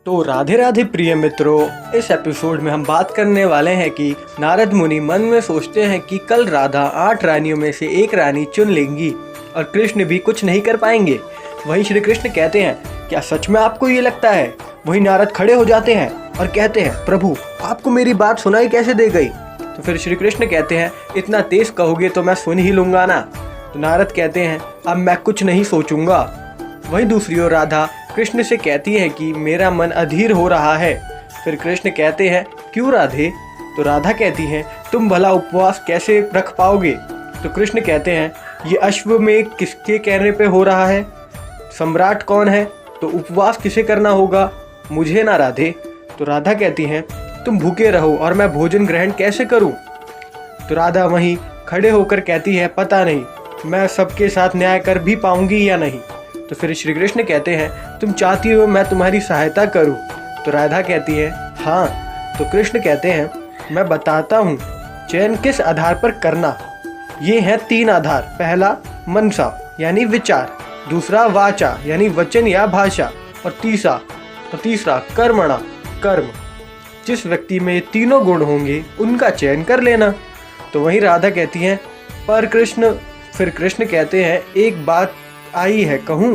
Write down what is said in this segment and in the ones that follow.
तो राधे राधे प्रिय मित्रों, इस एपिसोड में हम बात करने वाले हैं कि नारद मुनि मन में सोचते हैं कि कल राधा 8 रानियों में से एक रानी चुन लेंगी और कृष्ण भी कुछ नहीं कर पाएंगे। वहीं श्री कृष्ण कहते हैं, क्या सच में आपको ये लगता है? वहीं नारद खड़े हो जाते हैं और कहते हैं, प्रभु आपको मेरी बात सुनाई कैसे दे गई? तो फिर श्री कृष्ण कहते हैं, इतना तेज कहोगे तो मैं सुन ही लूंगा ना। तो नारद कहते हैं, अब मैं कुछ नहीं सोचूंगा। वहीं दूसरी ओर राधा कृष्ण से कहती है कि मेरा मन अधीर हो रहा है। फिर कृष्ण कहते हैं, क्यों राधे? तो राधा कहती है, तुम भला उपवास कैसे रख पाओगे? तो कृष्ण कहते हैं, ये अश्व में किसके कहने पे हो रहा है? सम्राट कौन है? तो उपवास किसे करना होगा? मुझे ना राधे। तो राधा कहती हैं, तुम भूखे रहो और मैं भोजन ग्रहण कैसे करूं? तो राधा वहीं खड़े होकर कहती है, पता नहीं मैं सबके साथ न्याय कर भी पाऊंगी या नहीं। तो फिर श्री कृष्ण कहते हैं, तुम चाहती हो मैं तुम्हारी सहायता करूं? तो राधा कहती है, हाँ। तो कृष्ण कहते हैं, मैं बताता हूँ चयन किस आधार पर करना। ये हैं 3 आधार। पहला मनसा यानी विचार, दूसरा वाचा यानी वचन या भाषा, और तीसरा कर्मणा कर्म। जिस व्यक्ति में ये तीनों गुण होंगे उनका चयन कर लेना। तो वहीं राधा कहती हैं, पर कृष्ण। फिर कृष्ण कहते हैं, एक बात आई है कहूँ?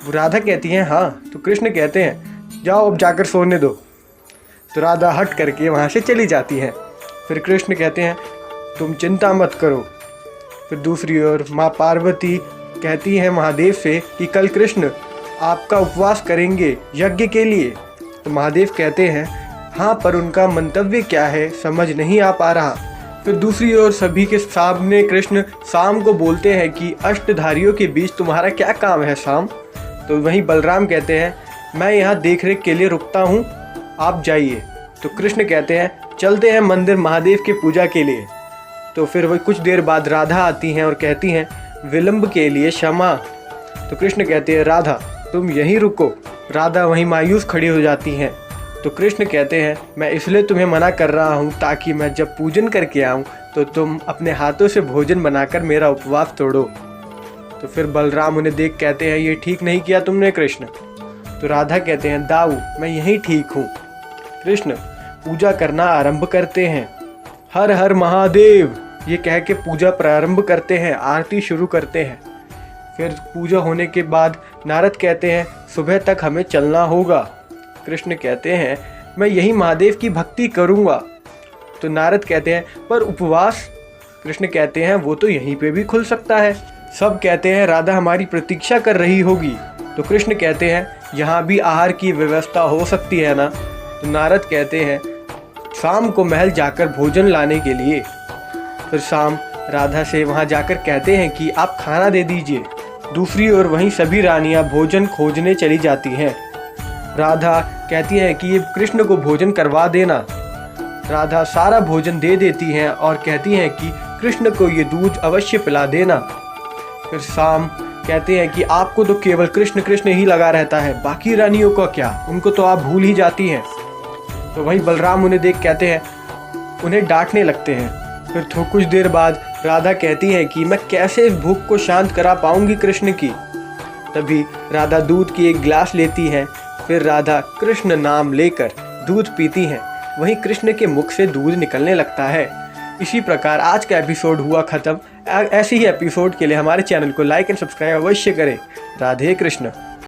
राधा कहती हैं, हाँ। तो कृष्ण कहते हैं, जाओ अब जाकर सोने दो। तो राधा हट करके वहाँ से चली जाती हैं। फिर कृष्ण कहते हैं, तुम चिंता मत करो। फिर दूसरी ओर माँ पार्वती कहती हैं महादेव से कि कल कृष्ण आपका उपवास करेंगे यज्ञ के लिए। तो महादेव कहते हैं, हाँ, पर उनका मंतव्य क्या है समझ नहीं आ पा रहा। फिर दूसरी ओर सभी के सामने कृष्ण शाम को बोलते हैं कि अष्टधारियों के बीच तुम्हारा क्या काम है शाम? तो वहीं बलराम कहते हैं, मैं यहाँ देखरेख के लिए रुकता हूँ, आप जाइए। तो कृष्ण कहते हैं, चलते हैं मंदिर महादेव के पूजा के लिए। तो फिर वही कुछ देर बाद राधा आती हैं और कहती हैं, विलंब के लिए क्षमा। तो कृष्ण कहते हैं, राधा तुम यहीं रुको। राधा वहीं मायूस खड़ी हो जाती हैं। तो कृष्ण कहते हैं, मैं इसलिए तुम्हें मना कर रहा हूँ ताकि मैं जब पूजन करके आऊँ तो तुम अपने हाथों से भोजन बनाकर मेरा उपवास तोड़ो। तो फिर बलराम उन्हें देख कहते हैं, ये ठीक नहीं किया तुमने कृष्ण। तो राधा कहते हैं, दाऊ मैं यहीं ठीक हूँ। कृष्ण पूजा करना आरंभ करते हैं। हर हर महादेव ये कह के पूजा प्रारंभ करते हैं, आरती शुरू करते हैं। फिर पूजा होने के बाद नारद कहते हैं, सुबह तक हमें चलना होगा। कृष्ण कहते हैं, मैं यही महादेव की भक्ति करूंगा। तो नारद कहते हैं, पर उपवास? कृष्ण कहते हैं, वो तो यहीं पे भी खुल सकता है। सब कहते हैं, राधा हमारी प्रतीक्षा कर रही होगी। तो कृष्ण कहते हैं, यहाँ भी आहार की व्यवस्था हो सकती है ना? तो नारद कहते हैं, शाम को महल जाकर भोजन लाने के लिए। फिर शाम राधा से वहाँ जाकर कहते हैं कि आप खाना दे दीजिए। दूसरी ओर वहीं सभी रानियाँ भोजन खोजने चली जाती हैं। राधा कहती है कि ये कृष्ण को भोजन करवा देना। राधा सारा भोजन दे देती हैं और कहती हैं कि कृष्ण को ये दूध अवश्य पिला देना। फिर शाम कहते हैं कि आपको तो केवल कृष्ण कृष्ण ही लगा रहता है, बाकी रानियों को क्या? उनको तो आप भूल ही जाती हैं। तो वहीं बलराम उन्हें देख कहते हैं, उन्हें डांटने लगते हैं। फिर कुछ देर बाद राधा कहती है कि मैं कैसे इस भूख को शांत करा पाऊंगी कृष्ण की। तभी राधा दूध की एक गिलास लेती है। फिर राधा कृष्ण नाम लेकर दूध पीती हैं। वहीं कृष्ण के मुख से दूध निकलने लगता है। इसी प्रकार आज का एपिसोड हुआ ख़त्म। ऐसे ही एपिसोड के लिए हमारे चैनल को लाइक एंड सब्सक्राइब अवश्य करें। राधे कृष्ण।